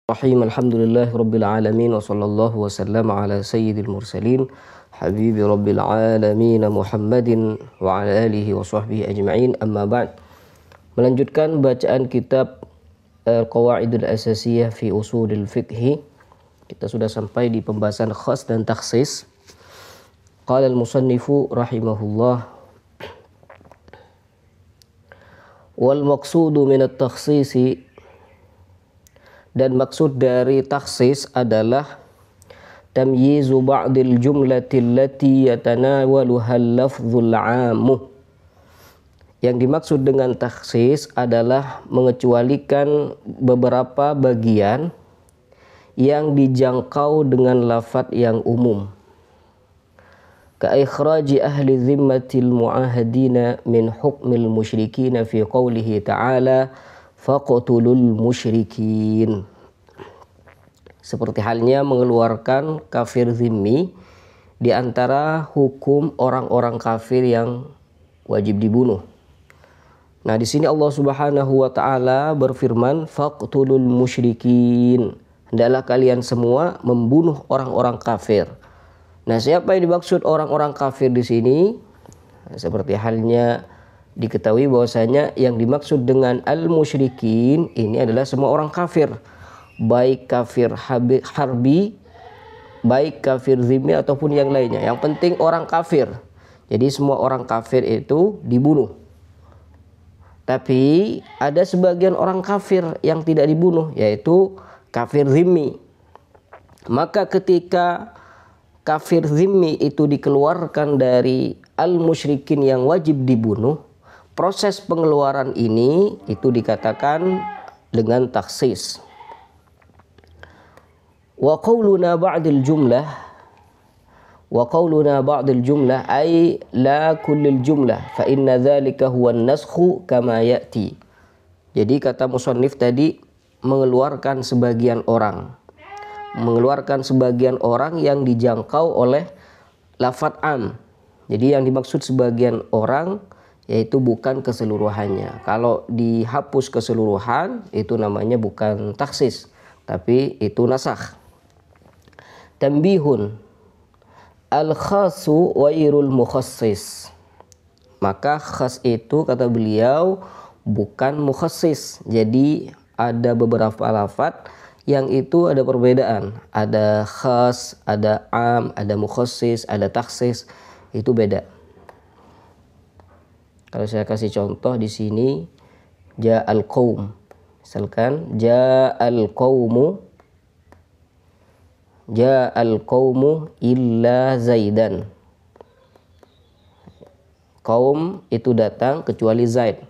Rahim alhamdulillahi rabbil alamin wa sallallahu wa sallam ala sayyidil mursalin habibi rabbil alamin Muhammadin wa ala alihi wa sahbihi ajma'in, amma ba'd. Melanjutkan bacaan kitab Qawaidul Asasiyah fi Usulil Fiqh. Kita sudah sampai di pembahasan khas dan takhsis. Qala al-musannifu rahimahullah, wal maqsudu min at-takhsisi, dan maksud dari takhsis adalah tamyizu ba'dil jumlati allati yatanawaluha al-lafzul 'ammu. Yang dimaksud dengan takhsis adalah mengecualikan beberapa bagian yang dijangkau dengan lafadz yang umum. Ka ikhraji ahli dhimmatil mu'ahadina min hukmil musyrikina fi qawlihi ta'ala faqtulul musyrikin. Seperti halnya mengeluarkan kafir zimmi di antara hukum orang-orang kafir yang wajib dibunuh. Nah, di sini Allah Subhanahu wa taala berfirman faqtulul musyrikin. Hendaklah kalian semua membunuh orang-orang kafir. Nah, siapa yang dimaksud orang-orang kafir di sini? Seperti halnya diketahui bahwasanya yang dimaksud dengan al-musyrikin ini adalah semua orang kafir, baik kafir harbi, baik kafir zimmi ataupun yang lainnya. Yang penting orang kafir. Jadi semua orang kafir itu dibunuh. Tapi ada sebagian orang kafir yang tidak dibunuh, yaitu kafir zimmi. Maka ketika kafir zimmi itu dikeluarkan dari al-musyrikin yang wajib dibunuh, proses pengeluaran ini itu dikatakan dengan takhsis. Wa qawluna ba'dil jumlah ay la kullil jumlah fa inna dzalika huwa an-naskhu kama ya'ti. Jadi kata musannif tadi mengeluarkan sebagian orang yang dijangkau oleh lafadz am. Jadi yang dimaksud sebagian orang yaitu bukan keseluruhannya. Kalau dihapus keseluruhan itu namanya bukan takhsis, tapi itu nasakh. Tambihun, al-khasu wairul mukhassis. Maka khas itu kata beliau bukan mukhassis. Jadi ada beberapa lafadz yang itu ada perbedaan. Ada khas, ada am, ada mukhassis, ada takhsis. Itu beda. Kalau saya kasih contoh di sini, ja'al qaum. Misalkan ja'al qaumu illa Zaidan. Kaum itu datang kecuali Zaid.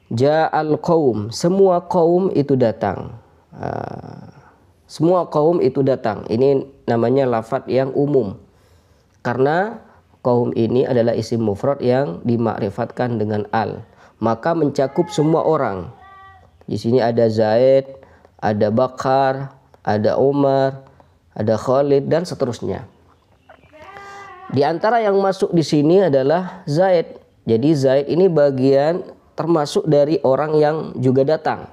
Ja'al qaum, semua kaum itu datang. Semua kaum itu datang. Ini namanya lafadz yang umum. Karena kaum ini adalah isim mufrad yang dimakrifatkan dengan al, maka mencakup semua orang. Di sini ada Zaid, ada Bakar, ada Umar, ada Khalid dan seterusnya. Di antara yang masuk di sini adalah Zaid. Jadi Zaid ini bagian termasuk dari orang yang juga datang.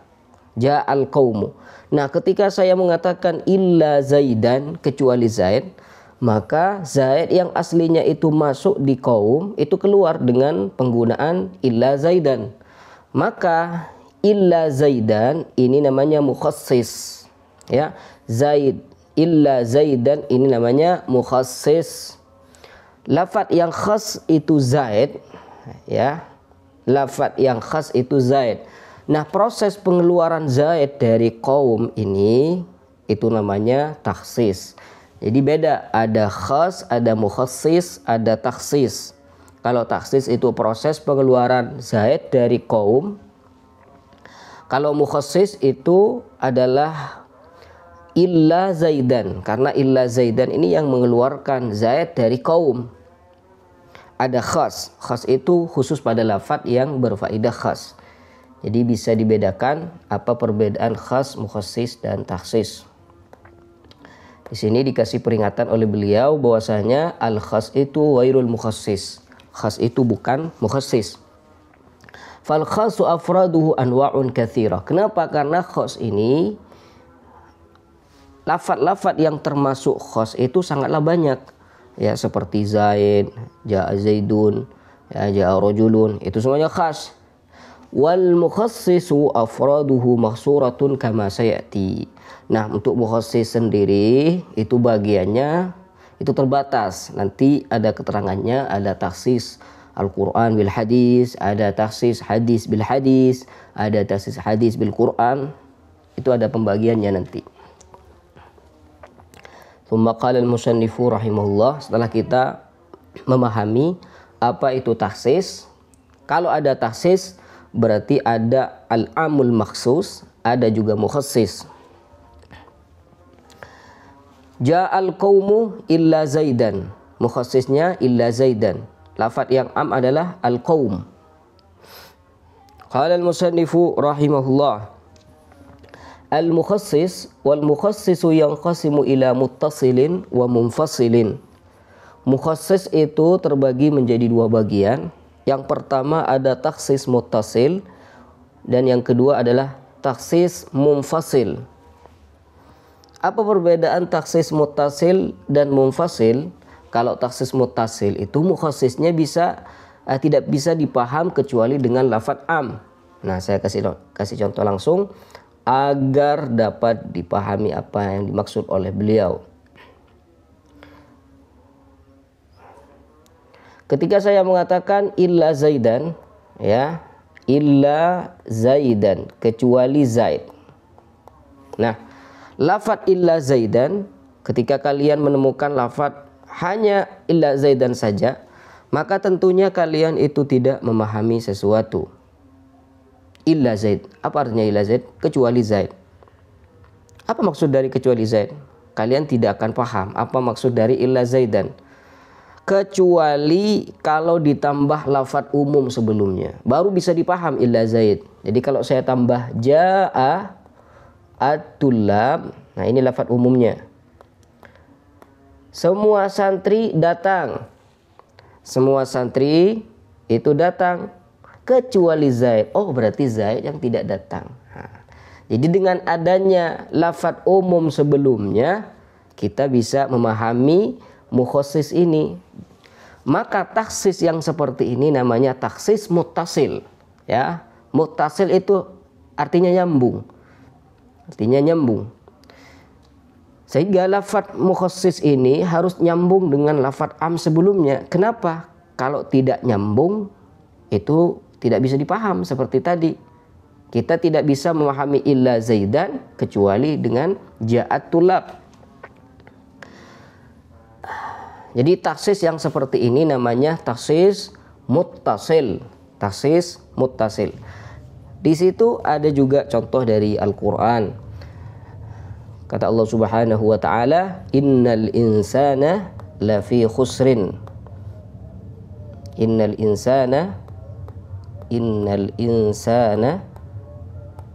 Ja'al qaumu. Nah, ketika saya mengatakan illa Zaidan, kecuali Zaid, maka Zaid yang aslinya itu masuk di kaum itu keluar dengan penggunaan illa Zaidan. Maka illa Zaidan ini namanya mukhassis. Ya, Zaid, illa Zaidan ini namanya mukhassis. Lafadz yang khas itu Zaid, ya. Lafadz yang khas itu Zaid. Nah, proses pengeluaran Zaid dari kaum ini itu namanya takhsis. Jadi beda, ada khas, ada mukhassis, ada takhsis. Kalau takhsis itu proses pengeluaran Zaid dari kaum. Kalau mukhassis itu adalah illa Zaidan. Karena illa Zaidan ini yang mengeluarkan Zaid dari kaum. Ada khas. Khas itu khusus pada lafadz yang berfaedah khas. Jadi bisa dibedakan apa perbedaan khas, mukhassis, dan takhsis. Di sini dikasih peringatan oleh beliau bahwasanya al-khas itu wairul mukhassis. Khas itu bukan mukhassis. Fal khasu afraduhu anwa'un katsirah. Kenapa? Karena khas ini lafat-lafat yang termasuk khas itu sangatlah banyak. Ya, seperti Zaid, Ja'a Zaidun, ya, Ja'a Rajulun, itu semuanya khas. Wal mukhassisu afraduhu mahsuratun kama sayati. Nah, untuk mukhassis sendiri itu bagiannya itu terbatas. Nanti ada keterangannya, ada takhsis Al-Quran bil hadis, ada takhsis hadis bil hadis, ada takhsis hadis bil Quran. Itu ada pembagiannya nanti. Tsumma qala al-musannifu rahimahullah, setelah kita memahami apa itu takhsis. Kalau ada takhsis berarti ada al-amul makhsus, ada juga mukhassis. Ja'al qaumu illa Zaidan. Mukhassisnya illa Zaidan. Lafaz yang am adalah al-qaum. Qala al-musannifu rahimahullah, al-mukhassis wal mukhassisu yanqasimu ila muttasilin wa munfasilin. Mukhassis itu terbagi menjadi dua bagian. Yang pertama ada takhsis muttasil dan yang kedua adalah takhsis munfasil. Apa perbedaan takhsis muttasil dan munfasil? Kalau takhsis muttasil itu mukhassisnya tidak bisa dipaham kecuali dengan lafaz am. Nah, saya kasih contoh langsung agar dapat dipahami apa yang dimaksud oleh beliau. Ketika saya mengatakan illa Zaidan, ya, illa Zaidan, kecuali Zaid. Nah, lafaz illa Zaidan, ketika kalian menemukan lafaz hanya illa Zaidan saja, maka tentunya kalian itu tidak memahami sesuatu. Illa Zaid. Apa artinya illa Zaid? Kecuali Zaid. Apa maksud dari kecuali Zaid? Kalian tidak akan paham apa maksud dari illa Zaidan. Kecuali kalau ditambah lafaz umum sebelumnya, baru bisa dipaham illa Zaid. Jadi kalau saya tambah ja'a at-tullab, nah ini lafaz umumnya. Semua santri datang. Semua santri itu datang. Kecuali Zaid. Oh, berarti Zaid yang tidak datang. Nah, jadi dengan adanya lafaz umum sebelumnya, kita bisa memahami mukhassis ini. Maka takhsis yang seperti ini namanya takhsis muttasil. Ya, muttasil itu artinya nyambung. Artinya nyambung. Sehingga lafaz mukhassis ini harus nyambung dengan lafaz am sebelumnya. Kenapa? Kalau tidak nyambung, itu tidak bisa dipaham seperti tadi. Kita tidak bisa memahami illa Zaidan kecuali dengan ja'at tulab. Jadi takhsis yang seperti ini namanya takhsis muttasil. Takhsis muttasil. Di situ ada juga contoh dari Al-Qur'an. Kata Allah Subhanahu wa taala, innal insana lafi khusrin. Innal insana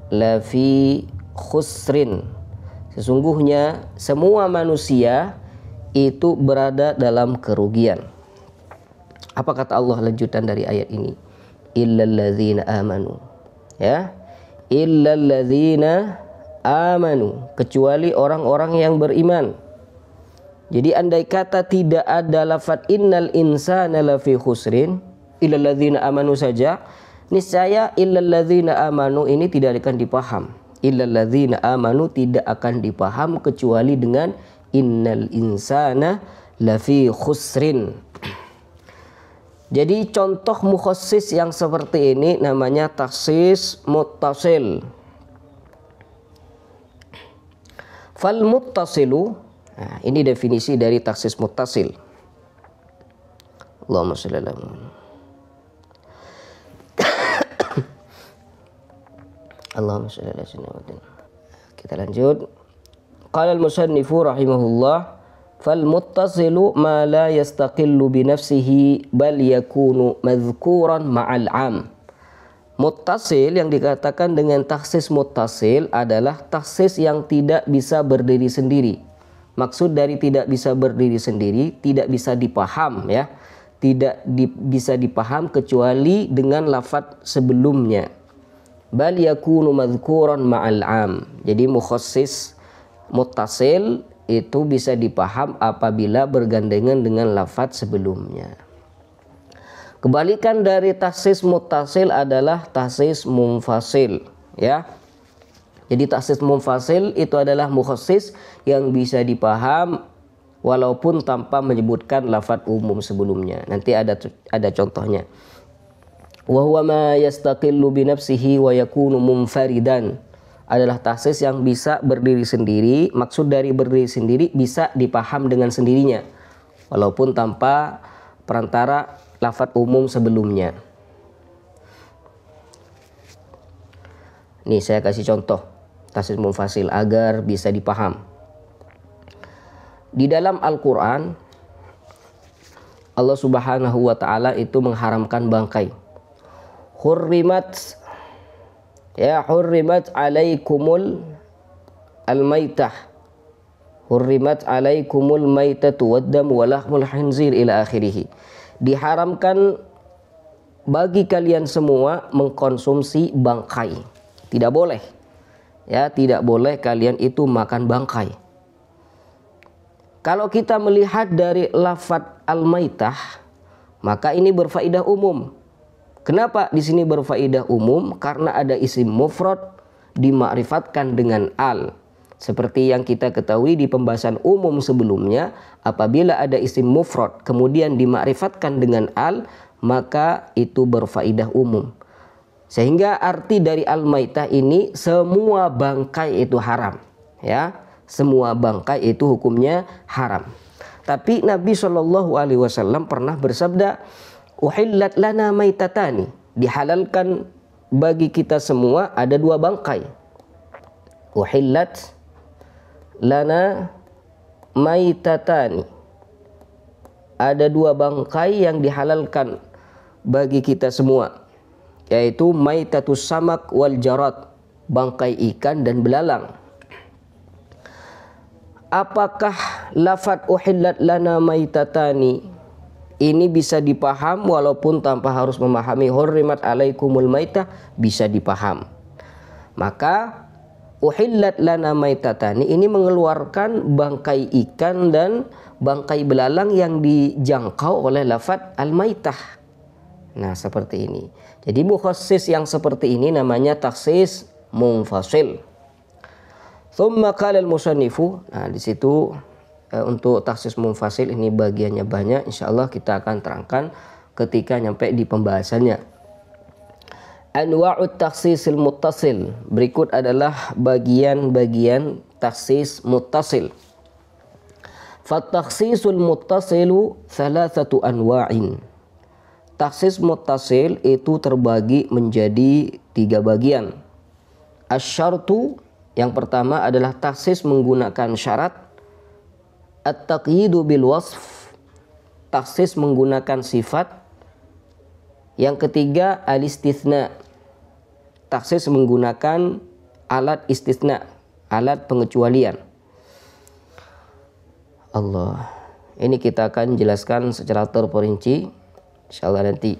lafi khusrin. Sesungguhnya semua manusia itu berada dalam kerugian. Apa kata Allah lanjutan dari ayat ini? Illalladzina amanu. Ya. Illalladzina amanu, kecuali orang-orang yang beriman. Jadi andai kata tidak ada lafaz innal insana lafi khusrin, illalladzina amanu saja, niscaya illalladzina amanu ini tidak akan dipaham. Illalladzina amanu tidak akan dipaham kecuali dengan innal insana lafi khusrin. Jadi contoh mukhassis yang seperti ini namanya takhsis muttasil. Fal muttasilu, nah, ini definisi dari takhsis muttasil. Allahumma shalli ala Muhammad. Allahumma shalli ala Muhammad. Kita lanjut. Qala al-musannifu rahimahullah, fal muttasilu ma la yastaqillu bi nafsihi bal yakunu madhkuran ma'al 'am. Muttasil yang dikatakan dengan takhsis muttasil adalah takhsis yang tidak bisa berdiri sendiri. Maksud dari tidak bisa berdiri sendiri, tidak bisa dipaham, ya. Bisa dipaham kecuali dengan lafaz sebelumnya. Bal yakunu madhkuran ma'al 'am. Jadi mukhassis muttasil itu bisa dipaham apabila bergandengan dengan lafadz sebelumnya. Kebalikan dari takhsis muttasil adalah takhsis munfasil, ya. Jadi takhsis munfasil itu adalah mukhassis yang bisa dipaham walaupun tanpa menyebutkan lafadz umum sebelumnya. Nanti ada contohnya. Wa huwa ma yastaqillu bi nafsihi wa yakunu munfaridan. Adalah takhsis yang bisa berdiri sendiri. Maksud dari berdiri sendiri bisa dipaham dengan sendirinya walaupun tanpa perantara lafadz umum sebelumnya. Nih saya kasih contoh takhsis munfasil agar bisa dipaham. Di dalam Al-Quran Allah Subhanahu wa ta'ala itu mengharamkan bangkai. Hurrimat alaikumul al-maitah. Hurrimat alaikumul maitatu waddam walahmul khinzir ila akhirih. Diharamkan bagi kalian semua mengkonsumsi bangkai. Tidak boleh. Ya, tidak boleh kalian itu makan bangkai. Kalau kita melihat dari lafadz al-maitah, maka ini berfaedah umum. Kenapa di sini berfaedah umum? Karena ada isim mufrad dimakrifatkan dengan al. Seperti yang kita ketahui di pembahasan umum sebelumnya, apabila ada isim mufrad kemudian dimakrifatkan dengan al, maka itu berfaedah umum. Sehingga arti dari al-maitah ini semua bangkai itu haram, ya. Semua bangkai itu hukumnya haram. Tapi Nabi SAW pernah bersabda, uhillat lana maitatani, dihalalkan bagi kita semua ada dua bangkai. Uhillat lana maitatani, ada dua bangkai yang dihalalkan bagi kita semua, yaitu maitatus samak wal jarad, bangkai ikan dan belalang. Apakah lafadz uhillat lana maitatani ini bisa dipaham walaupun tanpa harus memahami hurrimat alaikumul maitah? Bisa dipaham. Maka uhillat lana maitatani ini mengeluarkan bangkai ikan dan bangkai belalang yang dijangkau oleh lafadz al-maitah. Nah, seperti ini. Jadi mukhassis yang seperti ini namanya takhsis munfasil. Tsumma qala al-musannifu. Nah, di situ untuk takhsis munfasil ini bagiannya banyak. Insyaallah kita akan terangkan ketika nyampe di pembahasannya. Anwa'ut takhsisil muttasil. Berikut adalah bagian-bagian takhsis muttasil. Fat-takhsisul muttasilu thalathatu anwa'in. Takhsis muttasil itu terbagi menjadi 3 bagian. Asyartu, yang pertama adalah takhsis menggunakan syarat. At-taqyidu bil wasf, takhsis menggunakan sifat. Yang ketiga al-istitsna, takhsis menggunakan alat istisna, alat pengecualian. Allah, ini kita akan jelaskan secara terperinci insyaallah nanti.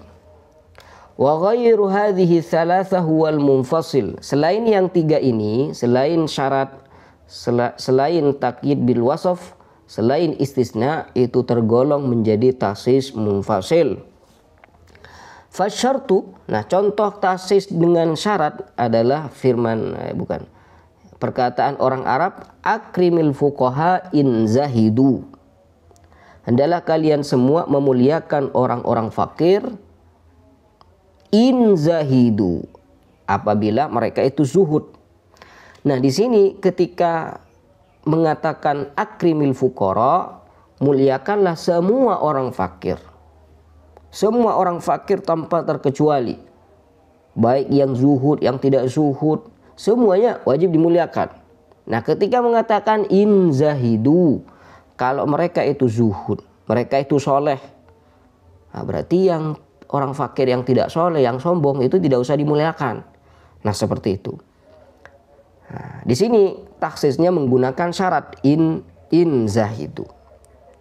Wa ghairu hadhihi tsalatsa huwal munfasil. Selain yang 3 ini, selain syarat, selain taqyid bil wasf, selain istisna, itu tergolong menjadi takhsis munfasil. Fasyartu, nah contoh takhsis dengan syarat adalah perkataan orang Arab, akrimil fuqaha in zahidu. Hendaklah kalian semua memuliakan orang-orang fakir in zahidu, apabila mereka itu zuhud. Nah, di sini ketika mengatakan akrimil fuqara, muliakanlah semua orang fakir. Semua orang fakir tanpa terkecuali. Baik yang zuhud, yang tidak zuhud, semuanya wajib dimuliakan. Nah, ketika mengatakan in zahidu, kalau mereka itu zuhud, mereka itu soleh, nah berarti yang orang fakir yang tidak soleh, yang sombong itu tidak usah dimuliakan. Nah, seperti itu. Nah, di sini takhsisnya menggunakan syarat in zahidu.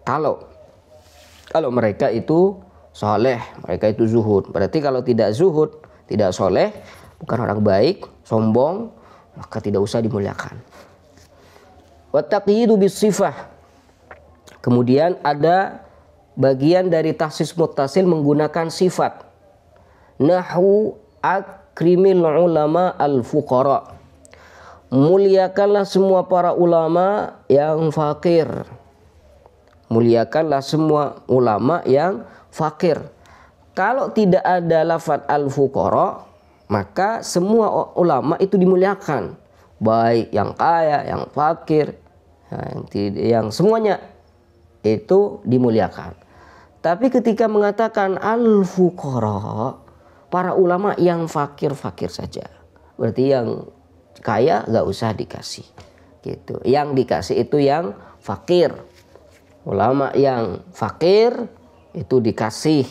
Kalau mereka itu soleh, mereka itu zuhud. Berarti kalau tidak zuhud, tidak soleh, bukan orang baik, sombong, maka tidak usah dimuliakan. Wa taqyidu bisifah. Kemudian ada bagian dari takhsis muttasil menggunakan sifat. Nahwu akrimil ulama al-fuqara. Muliakanlah semua para ulama yang fakir. Muliakanlah semua ulama yang fakir. Kalau tidak ada lafaz al-fuqara, maka semua ulama itu dimuliakan. Baik yang kaya, yang fakir, yang semuanya itu dimuliakan. Tapi ketika mengatakan al-fuqara, para ulama yang fakir-fakir saja. Berarti yang kaya gak usah dikasih gitu. Yang dikasih itu yang fakir. Ulama yang fakir itu dikasih.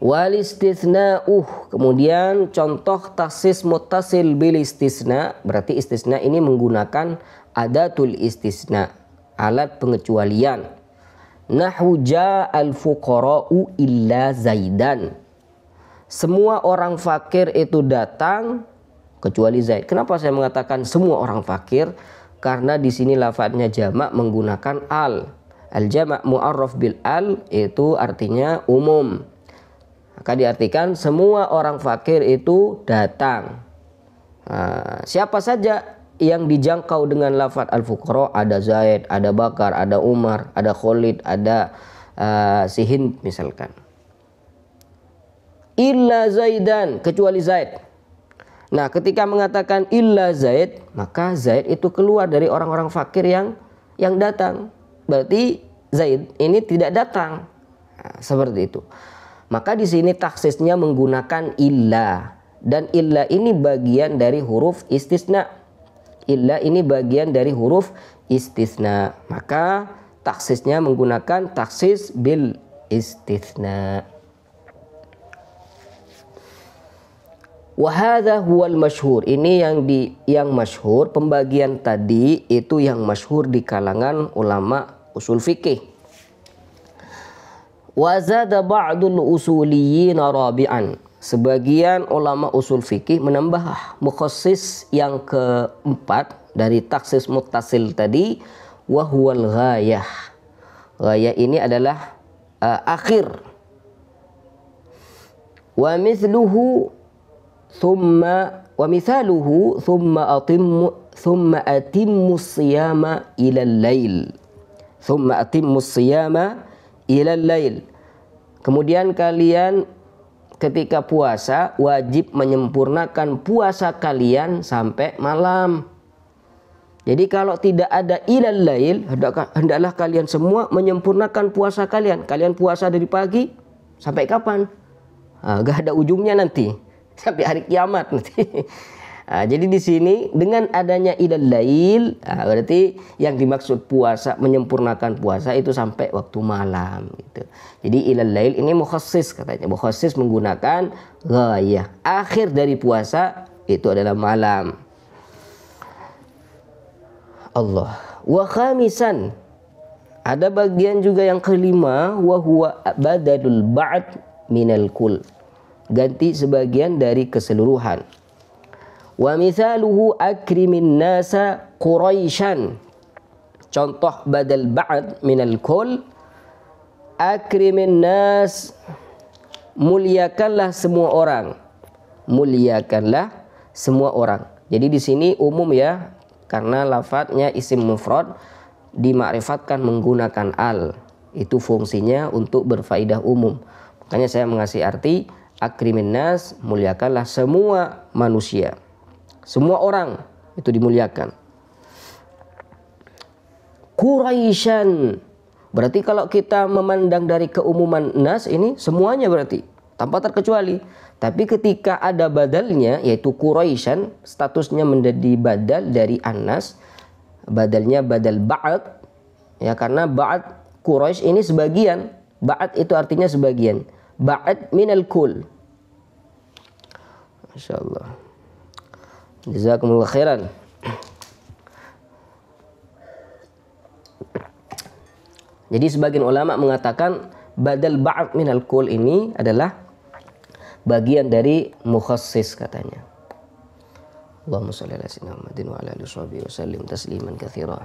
Wal istitsna'uh. Kemudian contoh takhsis muttasil bil istisna, berarti istisna ini menggunakan adatul istisna, alat pengecualian. Nahwu ja'al fuqara'u illa Zaidan. Semua orang fakir itu datang kecuali Zaid. Kenapa saya mengatakan semua orang fakir? Karena di sini lafadznya jamak menggunakan al. Al-jamak mu'arraf bil al itu artinya umum. Maka diartikan semua orang fakir itu datang. Siapa saja yang dijangkau dengan lafadz al-fuqara? Ada Zaid, ada Bakar, ada Umar, ada Khalid, ada si Hind misalkan. Illa Zaidan, kecuali Zaid. Nah, ketika mengatakan illa Zaid, maka Zaid itu keluar dari orang-orang fakir yang datang. Berarti Zaid ini tidak datang. Nah, seperti itu. Maka di sini takhsisnya menggunakan illa, dan illa ini bagian dari huruf istisna. Illa ini bagian dari huruf istisna. Maka takhsisnya menggunakan takhsis bil istisna. Wahada huwal masyhur. Ini yang masyhur, pembagian tadi itu yang masyhur di kalangan ulama usul fikih. Wa zada ba'dul usuliyyin rabi'an. Sebagian ulama usul fikih menambah mukhassis yang keempat dari takhsis muttasil tadi, wa huwal ghayah. Ghayah ini adalah akhir. Wa mithluhu thumma wa mithaluhu thumma atimmu siyama ila al-lail. Thumma atimmu siyama ila al-lail. Kemudian kalian ketika puasa wajib menyempurnakan puasa kalian sampai malam. Jadi kalau tidak ada ilal lail, hendaklah kalian semua menyempurnakan puasa kalian. Kalian puasa dari pagi sampai kapan? Gak ada ujungnya nanti. Sampai hari kiamat nanti. Jadi di sini dengan adanya ilal lail, berarti yang dimaksud puasa, menyempurnakan puasa itu sampai waktu malam gitu. Jadi ilal lail ini mukhassis katanya. Mukhassis menggunakan ghayah. Akhir dari puasa itu adalah malam. Allah. Wa khamisan. Ada bagian juga yang kelima, wa huwa badalul ba'd minal kull. Ganti sebagian dari keseluruhan. Wa mithaluhu akrimin nasa Quraisyan. Contoh badal ba'd minal kull, akrimin nas, muliakanlah semua orang. Muliakanlah semua orang. Jadi di sini umum ya, karena lafadznya isim mufrad dimakrifatkan menggunakan al. Itu fungsinya untuk berfaedah umum. Makanya saya mengasih arti akrimin nas, muliakanlah semua manusia. Semua orang itu dimuliakan. Quraisyan. Berarti kalau kita memandang dari keumuman nas ini semuanya berarti tanpa terkecuali. Tapi ketika ada badalnya yaitu Quraisyan, statusnya menjadi badal dari an-nas. Badalnya badal ba'd. Ya, karena ba'd Quraisy ini sebagian. Ba'd itu artinya sebagian. Ba'd minal kull. Masyaallah. Jazakumullah khairan. Jadi sebagian ulama mengatakan badal ba'd minal kull ini adalah bagian dari mukhassis katanya. Allahumma shalli ala sayyidina Muhammadin wa ala alihi wasallim tasliman katsira.